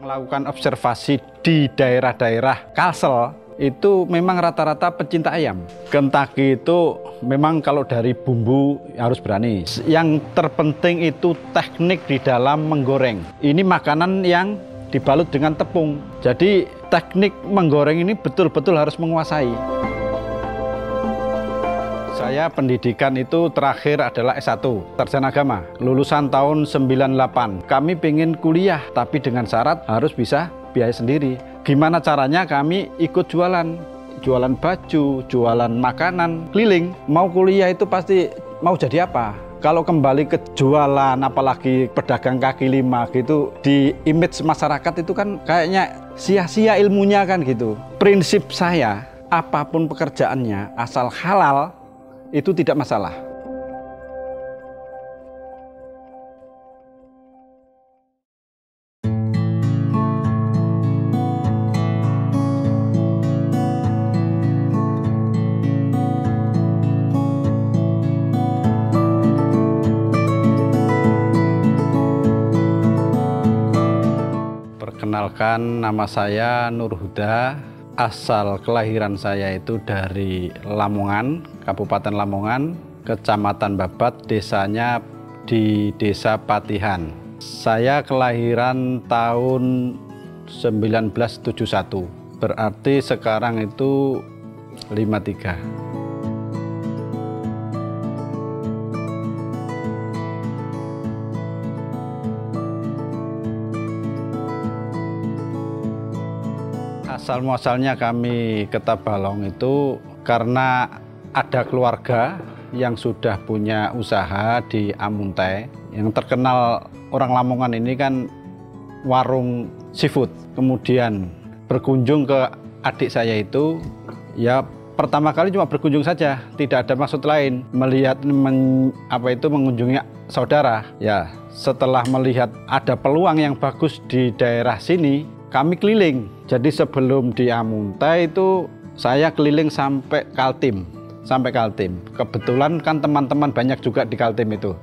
Melakukan observasi di daerah-daerah Kalsel itu memang rata-rata pecinta ayam. Kentucky itu memang kalau dari bumbu harus berani. Yang terpenting itu teknik di dalam menggoreng. Ini makanan yang dibalut dengan tepung. Jadi teknik menggoreng ini betul-betul harus menguasai. Saya pendidikan itu terakhir adalah S1, Sarjana Agama, lulusan tahun 98. Kami pengen kuliah, tapi dengan syarat harus bisa biaya sendiri. Gimana caranya? Kami ikut jualan baju, jualan makanan, keliling. Mau kuliah itu pasti mau jadi apa? Kalau kembali ke jualan, apalagi pedagang kaki lima gitu, di image masyarakat itu kan kayaknya sia-sia ilmunya kan gitu. Prinsip saya, apapun pekerjaannya, asal halal, itu tidak masalah. Perkenalkan, nama saya Nur Huda. Asal kelahiran saya itu dari Lamongan, Kabupaten Lamongan, Kecamatan Babat, desanya di Desa Patihan. Saya kelahiran tahun 1971, berarti sekarang itu 53. Asal muasalnya kami ke Tabalong itu karena ada keluarga yang sudah punya usaha di Amuntai. Yang terkenal orang Lamongan ini kan warung seafood. Kemudian berkunjung ke adik saya itu, ya pertama kali cuma berkunjung saja, tidak ada maksud lain. Melihat mengunjungi saudara. Ya, setelah melihat ada peluang yang bagus di daerah sini, kami keliling. Jadi sebelum di Amuntai itu saya keliling sampai Kaltim. Kebetulan kan teman-teman banyak juga di Kaltim itu.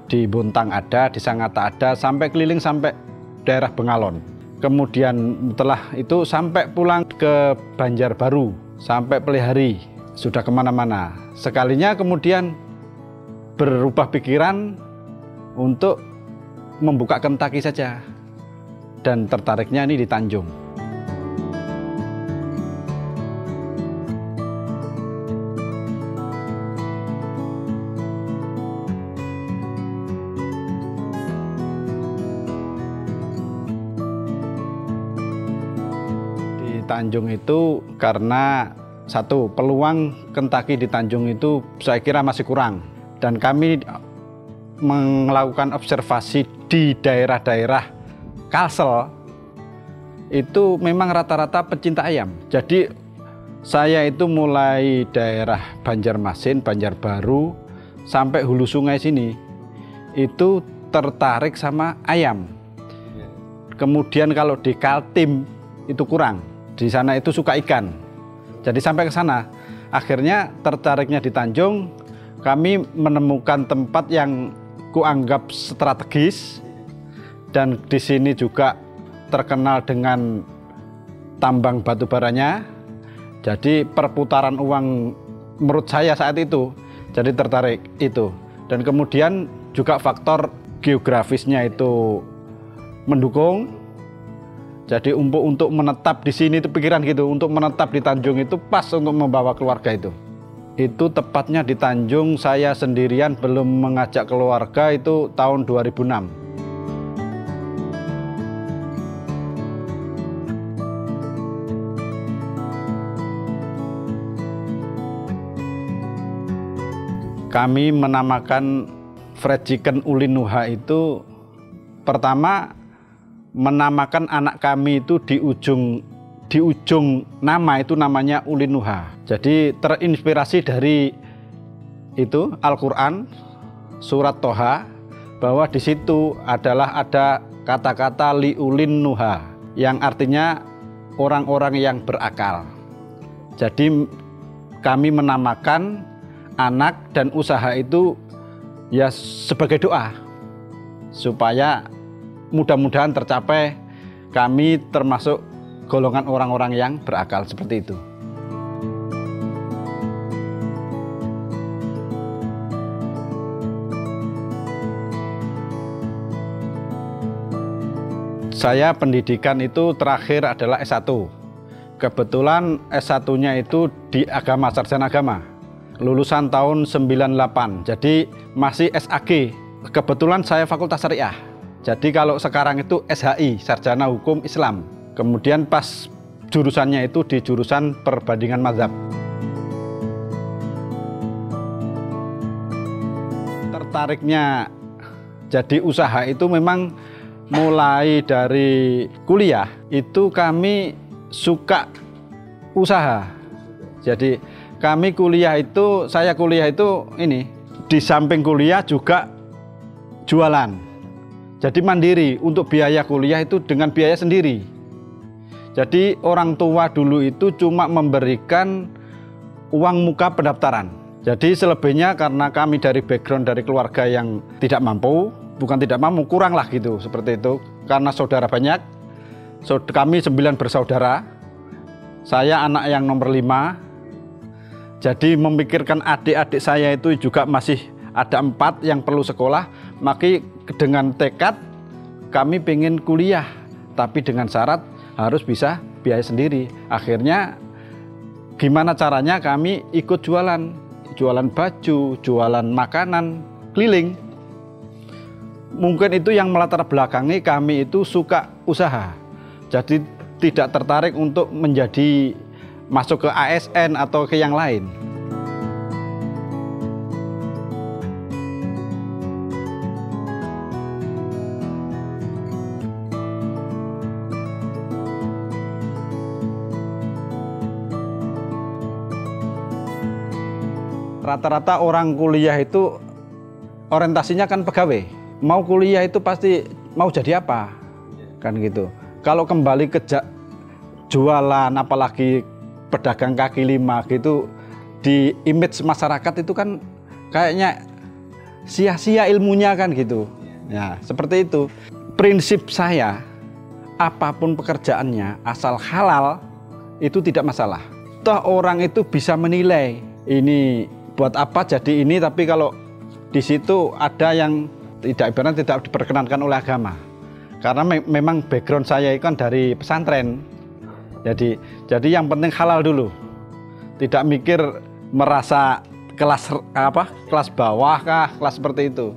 Di Bontang ada, di Sangatta ada, sampai keliling sampai daerah Bengalon. Kemudian setelah itu sampai pulang ke Banjarbaru, sampai Pelihari, sudah kemana-mana. Sekalinya kemudian berubah pikiran untuk membuka Kentucky saja. Dan tertariknya ini di Tanjung. Di Tanjung itu karena satu, peluang Kentucky di Tanjung itu saya kira masih kurang. Dan kami melakukan observasi di daerah-daerah Kalsel itu memang rata-rata pecinta ayam. Jadi saya itu mulai daerah Banjarmasin, Banjarbaru sampai hulu sungai sini itu tertarik sama ayam. Kemudian kalau di Kaltim itu kurang. Di sana itu suka ikan. Jadi sampai ke sana. Akhirnya tertariknya di Tanjung, kami menemukan tempat yang kuanggap strategis. Dan di sini juga terkenal dengan tambang batu baranya. Jadi perputaran uang menurut saya saat itu jadi tertarik itu. Dan kemudian juga faktor geografisnya itu mendukung. Jadi untuk menetap di sini itu pikiran gitu, untuk menetap di Tanjung itu pas untuk membawa keluarga itu. Itu tepatnya di Tanjung saya sendirian, belum mengajak keluarga, itu tahun 2006. Kami menamakan fried chicken Ulin Nuha itu pertama menamakan anak kami itu di ujung nama itu namanya Ulin Nuha. Jadi terinspirasi dari itu Al-Quran surat Toha, bahwa di situ adalah ada kata-kata li Ulin Nuha yang artinya orang-orang yang berakal. Jadi kami menamakan anak dan usaha itu ya sebagai doa. supaya mudah-mudahan tercapai. Kami termasuk golongan orang-orang yang berakal seperti itu. Saya pendidikan itu terakhir adalah S1. Kebetulan S1-nya itu di agama, sarjana agama. Lulusan tahun 98, jadi masih SAG. Kebetulan saya Fakultas Syariah. Jadi kalau sekarang itu SHI, Sarjana Hukum Islam. Kemudian pas jurusannya itu di jurusan perbandingan mazhab. Tertariknya jadi usaha itu memang mulai dari kuliah itu kami suka usaha. Jadi kami kuliah itu, saya kuliah itu ini, di samping kuliah juga jualan. Jadi mandiri, untuk biaya kuliah itu dengan biaya sendiri. Jadi orang tua dulu itu cuma memberikan uang muka pendaftaran. Jadi selebihnya karena kami dari background dari keluarga yang tidak mampu, bukan tidak mampu, kurang lah gitu, seperti itu. Karena saudara banyak, kami 9 bersaudara, saya anak yang nomor 5. Jadi memikirkan adik-adik saya itu juga masih ada 4 yang perlu sekolah, maka dengan tekad kami pengen kuliah, tapi dengan syarat harus bisa biaya sendiri. Akhirnya gimana caranya kami ikut jualan baju, jualan makanan, keliling. Mungkin itu yang melatar belakangi kami itu suka usaha. Jadi tidak tertarik untuk menjadi masuk ke ASN atau ke yang lain. Rata-rata orang kuliah itu orientasinya kan pegawai. Mau kuliah itu pasti mau jadi apa, kan gitu. Kalau kembali ke jualan, apalagi pedagang kaki lima gitu, di image masyarakat itu kan kayaknya sia-sia ilmunya kan gitu. Ya, seperti itu. Prinsip saya, apapun pekerjaannya, asal halal, itu tidak masalah. Toh orang itu bisa menilai, ini buat apa jadi ini, tapi kalau di situ ada yang tidak diperkenankan oleh agama. Karena memang background saya itu kan dari pesantren. Jadi yang penting halal dulu. Tidak mikir merasa kelas bawah kah, kelas seperti itu.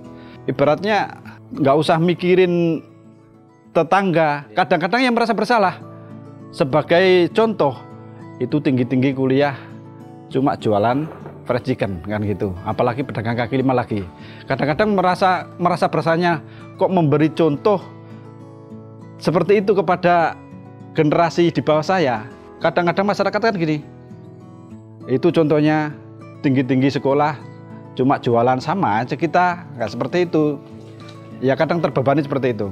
Ibaratnya nggak usah mikirin tetangga. Kadang-kadang yang merasa bersalah. Sebagai contoh, itu tinggi-tinggi kuliah cuma jualan fried chicken kan gitu, apalagi pedagang kaki lima lagi. Kadang-kadang merasa bersalahnya, kok memberi contoh seperti itu kepada generasi di bawah saya. Kadang-kadang masyarakat kan gini, itu contohnya tinggi-tinggi sekolah cuma jualan, sama aja kita, nggak seperti itu. Ya kadang terbebani seperti itu.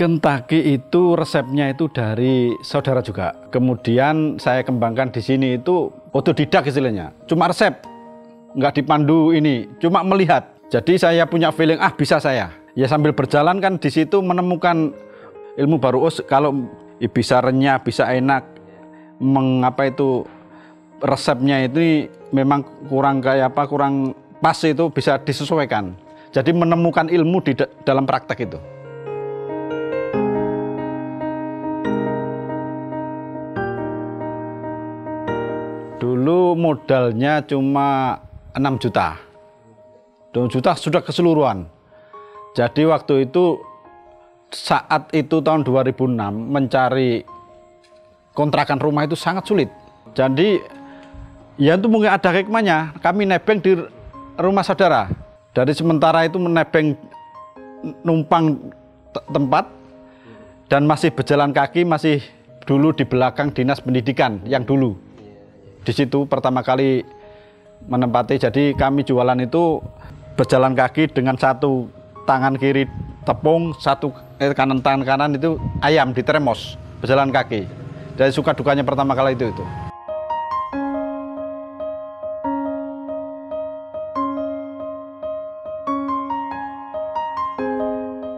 Kentaki itu resepnya itu dari saudara juga. Kemudian saya kembangkan di sini itu otodidak istilahnya. Cuma resep, nggak dipandu ini, cuma melihat. Jadi saya punya feeling, bisa saya. Ya sambil berjalan kan di situ menemukan ilmu baru. Kalau bisa renyah, bisa enak. Mengapa itu resepnya itu memang kurang kurang pas, itu bisa disesuaikan. Jadi menemukan ilmu di dalam praktek itu. Dulu modalnya cuma 6 juta. 6 juta sudah keseluruhan. Jadi waktu itu saat itu tahun 2006 mencari kontrakan rumah itu sangat sulit. Jadi ya itu mungkin ada hikmahnya. Kami nebeng di rumah saudara. Dari sementara itu menebeng numpang tempat dan masih berjalan kaki, masih dulu di belakang dinas pendidikan yang dulu. Di situ pertama kali menempati. Jadi kami jualan itu berjalan kaki dengan satu tangan kiri tepung, satu tangan kanan itu ayam di termos, berjalan kaki. Dari suka dukanya pertama kali itu.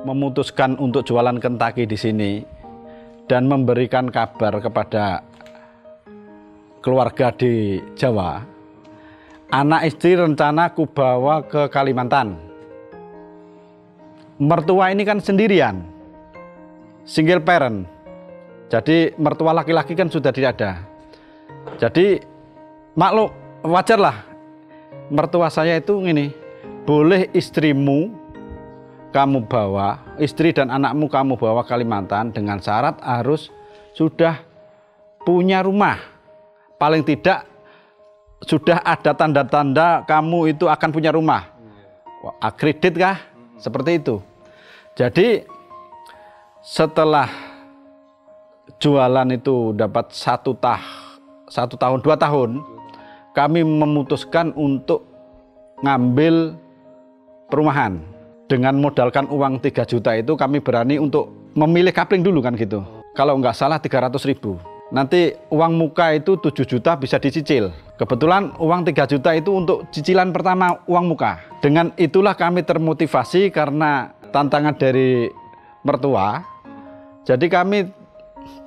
Memutuskan untuk jualan Kentucky di sini dan memberikan kabar kepada keluarga di Jawa, anak istri rencana ku bawa ke Kalimantan. Mertua ini kan sendirian, single parent, jadi mertua laki-laki kan sudah tidak ada. Jadi maklum, wajarlah mertua saya itu gini, boleh istrimu kamu bawa, istri dan anakmu kamu bawa Kalimantan dengan syarat harus sudah punya rumah. Paling tidak sudah ada tanda-tanda kamu itu akan punya rumah. Akredit kah? Seperti itu. Jadi setelah jualan itu dapat 1 tahun, 2 tahun, kami memutuskan untuk ngambil perumahan. Dengan modalkan uang 3 juta itu kami berani untuk memilih kapling dulu kan gitu. Kalau nggak salah 300.000. Nanti uang muka itu 7 juta bisa dicicil. Kebetulan uang 3 juta itu untuk cicilan pertama uang muka. Dengan itulah kami termotivasi karena tantangan dari mertua. Jadi kami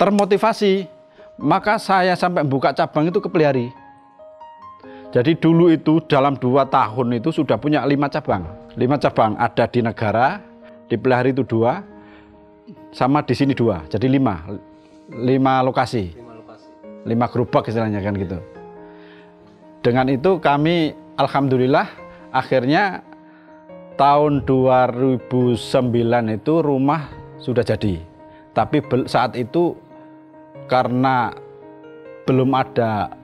termotivasi. Maka saya sampai buka cabang itu ke Pelihari. Jadi dulu itu dalam 2 tahun itu sudah punya 5 cabang. 5 cabang, ada di Negara, di Pelihari itu 2, sama di sini 2, jadi 5 lokasi, 5 gerobak istilahnya kan gitu. Dengan itu kami alhamdulillah akhirnya tahun 2009 itu rumah sudah jadi. Tapi saat itu karena belum ada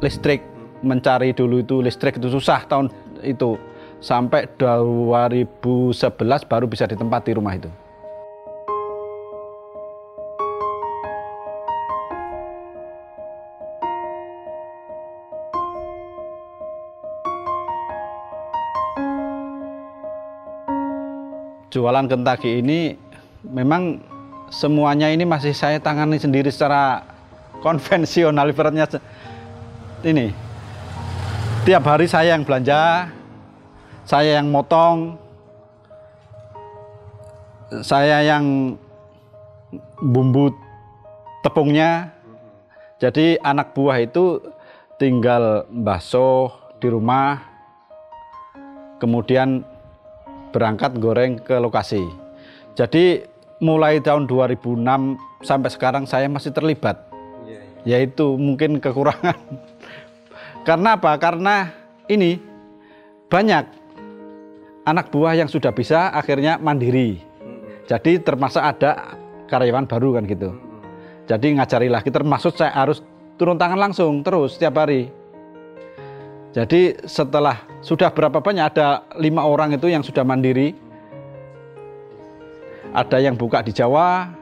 listrik, mencari dulu itu listrik itu susah tahun itu. Sampai 2011 baru bisa ditempati rumah itu. Jualan Kentucky ini memang semuanya ini masih saya tangani sendiri secara konvensional. Ibaratnya ini tiap hari saya yang belanja, saya yang motong, saya yang bumbu tepungnya. Jadi anak buah itu tinggal bakso di rumah, kemudian berangkat goreng ke lokasi. Jadi mulai tahun 2006 sampai sekarang saya masih terlibat. Yaitu mungkin kekurangan. Karena apa? Karena ini banyak anak buah yang sudah bisa akhirnya mandiri. Jadi termasuk ada karyawan baru kan gitu. Jadi ngajari lagi, termasuk saya harus turun tangan langsung terus setiap hari. Jadi setelah sudah berapa banyak, ada 5 orang itu yang sudah mandiri. Ada yang buka di Jawa,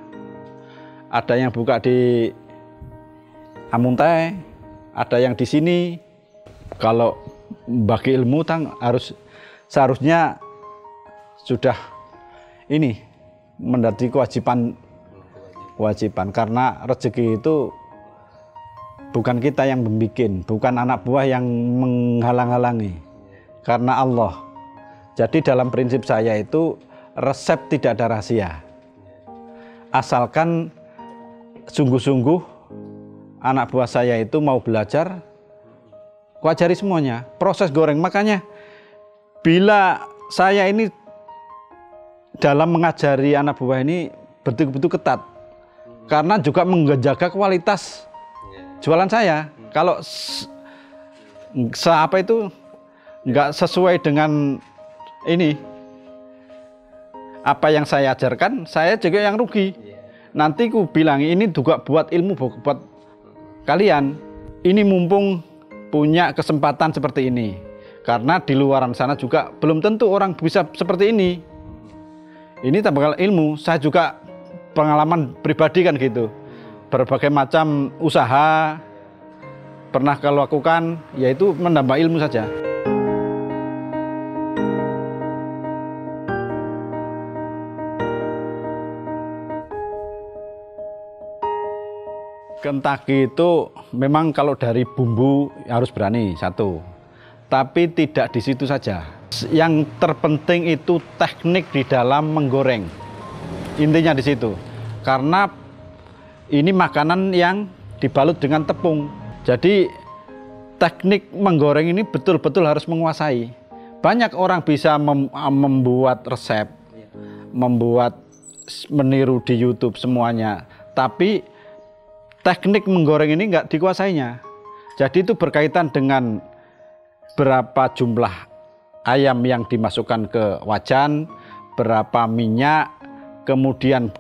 ada yang buka di Amuntai, ada yang di sini. Kalau bagi ilmu harus seharusnya sudah ini menjadi kewajiban karena rezeki itu bukan kita yang membuat, bukan anak buah yang menghalang-halangi, karena Allah. Jadi dalam prinsip saya itu resep tidak ada rahasia, asalkan sungguh-sungguh anak buah saya itu mau belajar, kuajari semuanya proses goreng. Makanya bila saya ini dalam mengajari anak buah ini betul-betul ketat, karena juga menjaga kualitas jualan saya. Kalau apa itu nggak sesuai dengan ini, apa yang saya ajarkan, saya juga yang rugi. Nanti ku bilang ini juga buat ilmu buat kalian. Ini mumpung punya kesempatan seperti ini. Karena di luaran sana juga belum tentu orang bisa seperti ini. Ini tambah ilmu. Saya juga pengalaman pribadi kan gitu. Berbagai macam usaha pernah kalau lakukan, yaitu menambah ilmu saja. Kentucky itu memang kalau dari bumbu harus berani, satu. Tapi tidak di situ saja. Yang terpenting itu teknik di dalam menggoreng. Intinya di situ. Karena ini makanan yang dibalut dengan tepung. Jadi teknik menggoreng ini betul-betul harus menguasai. Banyak orang bisa membuat resep, meniru di YouTube semuanya. Tapi teknik menggoreng ini nggak dikuasainya. Jadi itu berkaitan dengan berapa jumlah ayam yang dimasukkan ke wajan, berapa minyak, kemudian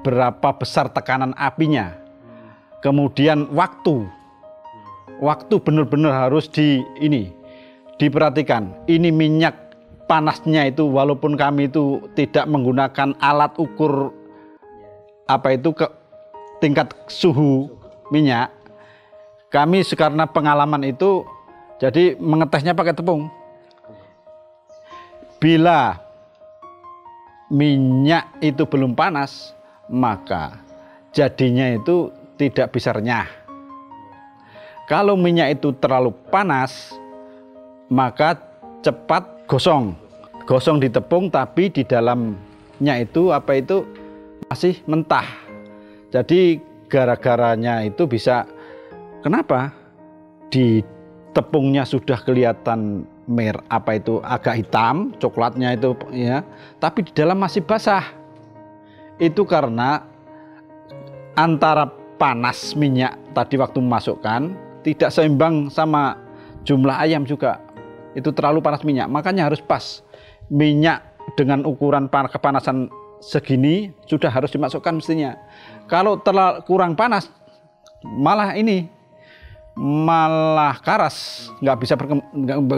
berapa besar tekanan apinya, kemudian waktu benar-benar harus diperhatikan. Ini minyak panasnya itu, walaupun kami itu tidak menggunakan alat ukur tingkat suhu minyak, kami karena pengalaman itu jadi mengetesnya pakai tepung. Bila minyak itu belum panas, maka jadinya itu tidak bisa renyah. Kalau minyak itu terlalu panas, maka cepat gosong. Gosong di tepung, tapi di dalamnya itu masih mentah. Jadi gara-garanya itu bisa, kenapa? Di tepungnya sudah kelihatan agak hitam, coklatnya itu ya, tapi di dalam masih basah. Itu karena antara panas minyak tadi waktu memasukkan tidak seimbang sama jumlah ayam juga. Itu terlalu panas minyak, makanya harus pas. Minyak dengan ukuran kepanasan segini sudah harus dimasukkan mestinya. Kalau terlalu kurang panas, malah karas, nggak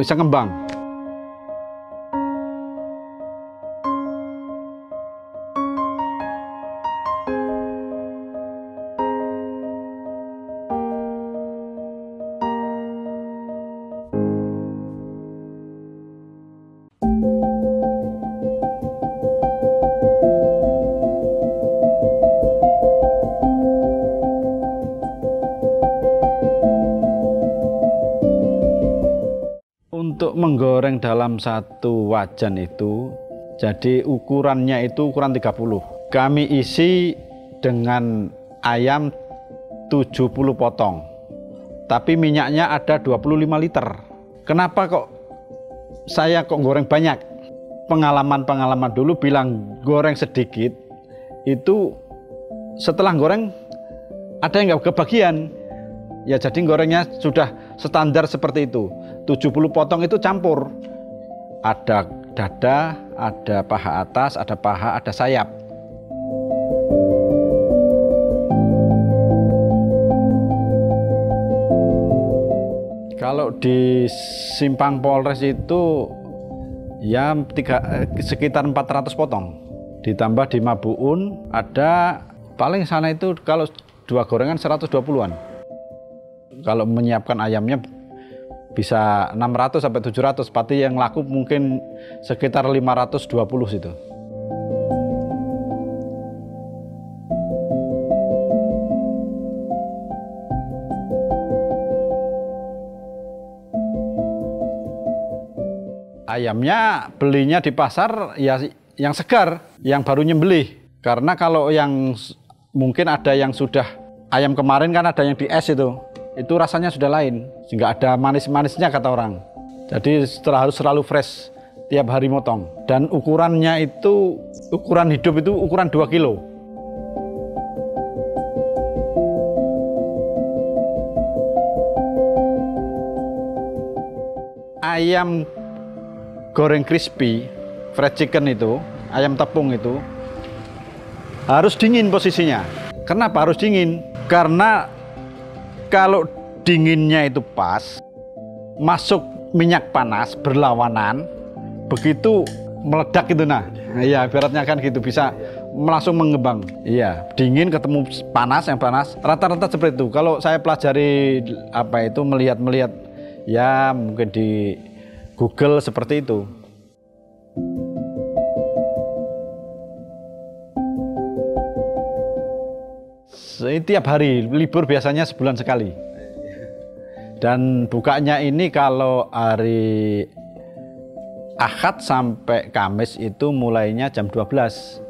bisa ngembang. Untuk menggoreng dalam satu wajan itu, jadi ukurannya itu ukuran 30. Kami isi dengan ayam 70 potong. Tapi minyaknya ada 25 liter. Kenapa saya goreng banyak? Pengalaman dulu bilang goreng sedikit, itu setelah goreng ada yang nggak kebagian. Ya jadi gorengnya sudah standar seperti itu. 70 potong itu campur. Ada dada, ada paha atas, ada paha, ada sayap. Kalau di Simpang Polres itu ya sekitar 400 potong. Ditambah di Mabuun ada paling sana itu kalau 2 gorengan 120-an. Kalau menyiapkan ayamnya bisa 600 sampai 700, pati yang laku mungkin sekitar 520 situ. Ayamnya belinya di pasar ya yang segar, yang baru nyembelih. Karena kalau yang mungkin ada yang sudah ayam kemarin kan ada yang di es itu rasanya sudah lain, sehingga ada manis-manisnya kata orang. Jadi harus selalu fresh tiap hari motong. Dan ukurannya itu, ukuran hidup itu ukuran 2 kilo. Ayam goreng crispy, fried chicken itu ayam tepung itu harus dingin posisinya. Kenapa harus dingin? Karena kalau dinginnya itu pas, masuk minyak panas berlawanan, begitu meledak itu. Nah iya, ibaratnya kan gitu, bisa langsung mengembang. Iya, dingin ketemu panas, yang panas rata-rata seperti itu. Kalau saya pelajari apa itu, melihat ya mungkin di Google seperti itu. Tiap hari, libur biasanya sebulan sekali. Dan bukanya ini kalau hari Ahad sampai Kamis itu mulainya jam 12.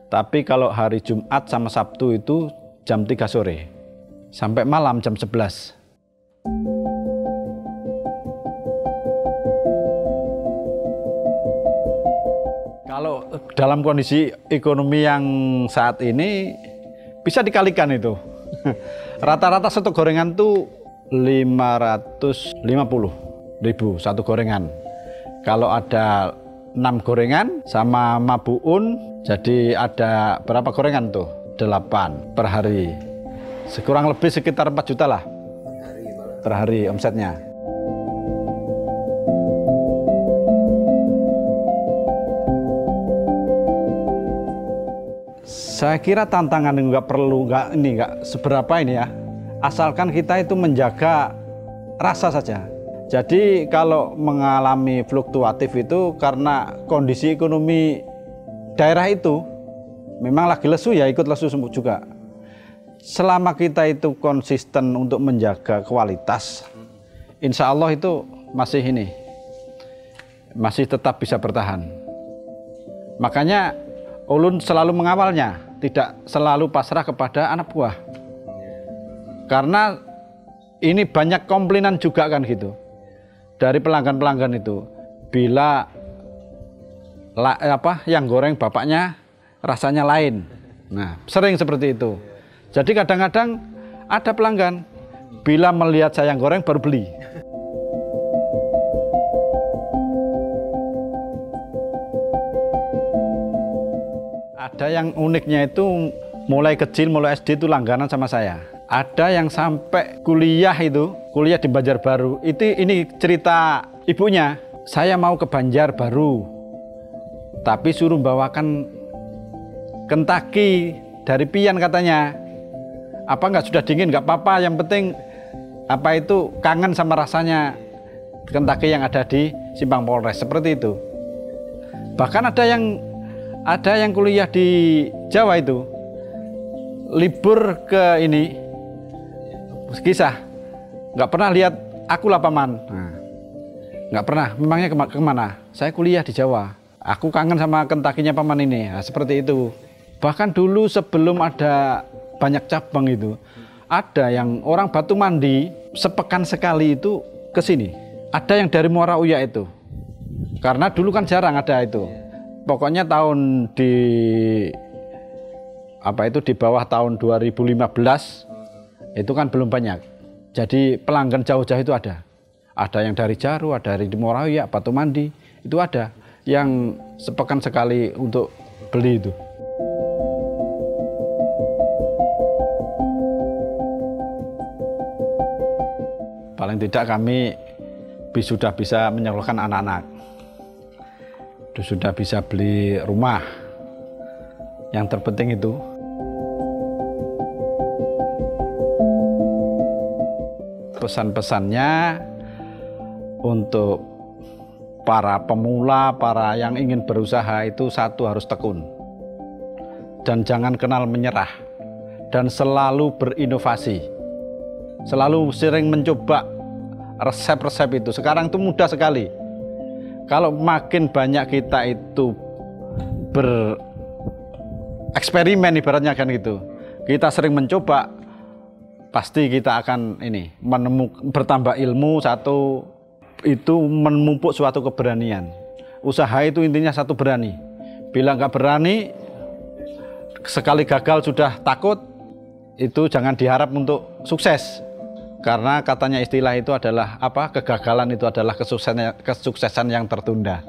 Tapi kalau hari Jumat sama Sabtu itu jam 3 sore. Sampai malam jam 11. Kalau dalam kondisi ekonomi yang saat ini bisa dikalikan itu. Rata-rata satu gorengan tuh 550.000 satu gorengan. Kalau ada 6 gorengan sama mabuun, jadi ada berapa gorengan tuh? 8 per hari. Sekurang lebih sekitar 4 juta lah per hari omsetnya. Saya kira tantangan nggak seberapa ini ya. Asalkan kita itu menjaga rasa saja. Jadi kalau mengalami fluktuatif itu karena kondisi ekonomi daerah itu memang lagi lesu, ya ikut lesu juga. Selama kita itu konsisten untuk menjaga kualitas, insya Allah itu masih tetap bisa bertahan. Makanya ulun selalu mengawalnya, tidak selalu pasrah kepada anak buah. Karena ini banyak komplainan juga kan gitu dari pelanggan-pelanggan itu, bila yang goreng bapaknya rasanya lain. Nah, sering seperti itu. Jadi kadang-kadang ada pelanggan bila melihat saya yang goreng baru beli. Ada yang uniknya itu mulai kecil, mulai SD itu langganan sama saya. Ada yang sampai kuliah di Banjarbaru. Ini cerita ibunya. Saya mau ke Banjarbaru, tapi suruh bawakan Kentucky dari Pian katanya. Apa nggak sudah dingin? Nggak apa-apa. Yang penting kangen sama rasanya Kentucky yang ada di Simpang Polres, seperti itu. Bahkan ada yang kuliah di Jawa itu libur ke kisah, nggak pernah lihat aku lah paman. Nah, nggak pernah. Memangnya kemana? Saya kuliah di Jawa. Aku kangen sama Kentucky-nya paman ini. Nah, seperti itu. Bahkan dulu sebelum ada banyak cabang itu, ada yang orang Batu Mandi sepekan sekali itu ke sini. Ada yang dari Muara Uya itu. Karena dulu kan jarang ada itu. Pokoknya di bawah tahun 2015 itu kan belum banyak. Jadi pelanggan jauh-jauh itu ada. Ada yang dari Jaru, ada dari Muara Uya, Batu Mandi, itu ada yang sepekan sekali untuk beli itu. Paling tidak kami sudah bisa menyekolahkan anak-anak. Sudah bisa beli rumah. Yang terpenting itu. Pesan-pesannya untuk para pemula, para yang ingin berusaha itu, satu, harus tekun. Dan jangan kenal menyerah. Dan selalu berinovasi. Selalu sering mencoba resep-resep itu. Sekarang itu mudah sekali. Kalau makin banyak kita itu bereksperimen, ibaratnya kan gitu. Kita sering mencoba, pasti kita akan bertambah ilmu, satu itu menumpuk suatu keberanian. Usaha itu intinya satu, berani. Bila nggak berani, sekali gagal sudah takut, itu jangan diharap untuk sukses. Karena katanya istilah itu adalah kegagalan itu adalah kesuksesan yang tertunda.